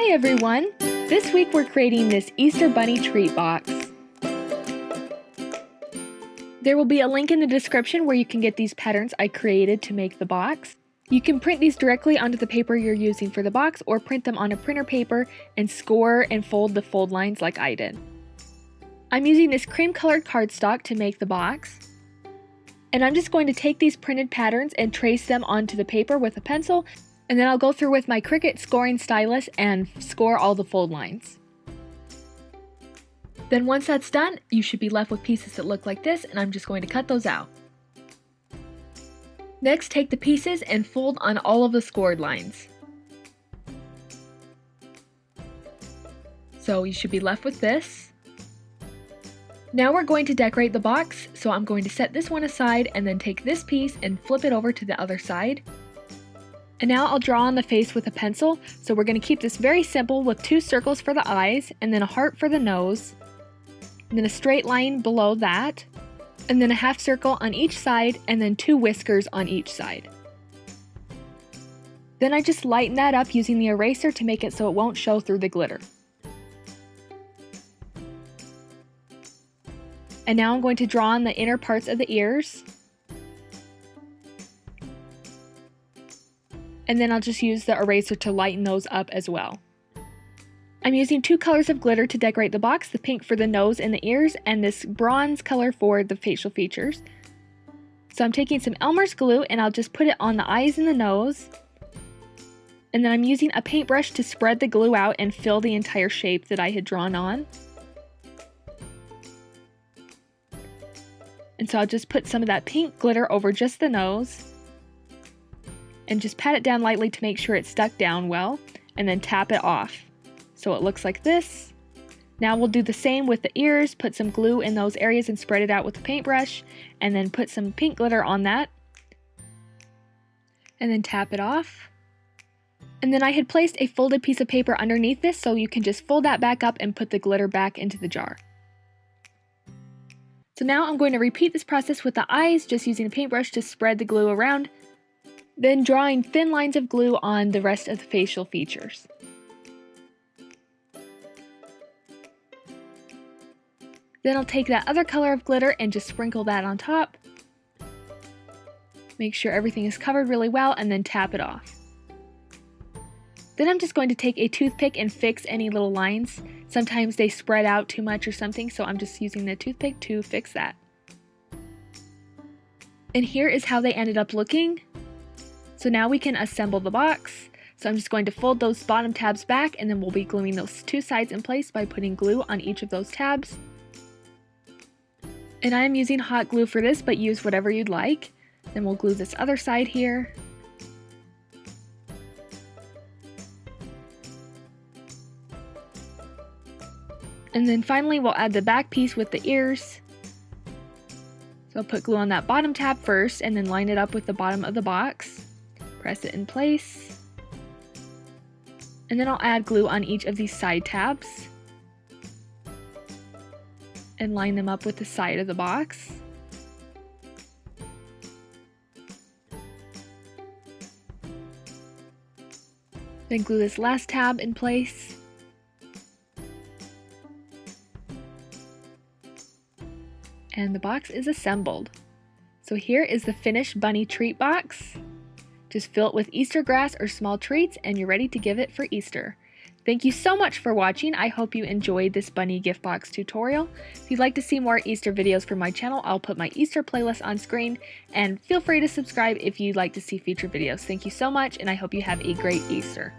Hi everyone! This week we're creating this Easter Bunny treat box. There will be a link in the description where you can get these patterns I created to make the box. You can print these directly onto the paper you're using for the box or print them on a printer paper and score and fold the fold lines like I did. I'm using this cream colored cardstock to make the box. And I'm just going to take these printed patterns and trace them onto the paper with a pencil, and then I'll go through with my Cricut scoring stylus and score all the fold lines. Then once that's done, you should be left with pieces that look like this, and I'm just going to cut those out. Next, take the pieces and fold on all of the scored lines. So you should be left with this. Now we're going to decorate the box, so I'm going to set this one aside and then take this piece and flip it over to the other side. And now I'll draw on the face with a pencil, so we're going to keep this very simple with 2 circles for the eyes, and then a heart for the nose, and then a straight line below that, and then a half circle on each side, and then 2 whiskers on each side. Then I just lighten that up using the eraser to make it so it won't show through the glitter. And now I'm going to draw on the inner parts of the ears. And then I'll just use the eraser to lighten those up as well. I'm using 2 colors of glitter to decorate the box, the pink for the nose and the ears, and this bronze color for the facial features. So I'm taking some Elmer's glue and I'll just put it on the eyes and the nose. And then I'm using a paintbrush to spread the glue out and fill the entire shape that I had drawn on. And so I'll just put some of that pink glitter over just the nose. And just pat it down lightly to make sure it's stuck down well, and then tap it off. So it looks like this. Now we'll do the same with the ears, put some glue in those areas and spread it out with a paintbrush, and then put some pink glitter on that. And then tap it off. And then I had placed a folded piece of paper underneath this, so you can just fold that back up and put the glitter back into the jar. So now I'm going to repeat this process with the eyes, just using a paintbrush to spread the glue around. Then drawing thin lines of glue on the rest of the facial features. Then I'll take that other color of glitter and just sprinkle that on top. Make sure everything is covered really well and then tap it off. Then I'm just going to take a toothpick and fix any little lines. Sometimes they spread out too much or something, so I'm just using the toothpick to fix that. And here is how they ended up looking. So now we can assemble the box. So I'm just going to fold those bottom tabs back, and then we'll be gluing those 2 sides in place by putting glue on each of those tabs. And I'm using hot glue for this, but use whatever you'd like. Then we'll glue this other side here. And then finally we'll add the back piece with the ears. So I'll put glue on that bottom tab first and then line it up with the bottom of the box. Press it in place. And then I'll add glue on each of these side tabs. And line them up with the side of the box. Then glue this last tab in place. And the box is assembled. So here is the finished bunny treat box. Just fill it with Easter grass or small treats and you're ready to give it for Easter. Thank you so much for watching. I hope you enjoyed this bunny gift box tutorial. If you'd like to see more Easter videos from my channel, I'll put my Easter playlist on screen, and feel free to subscribe if you'd like to see future videos. Thank you so much, and I hope you have a great Easter.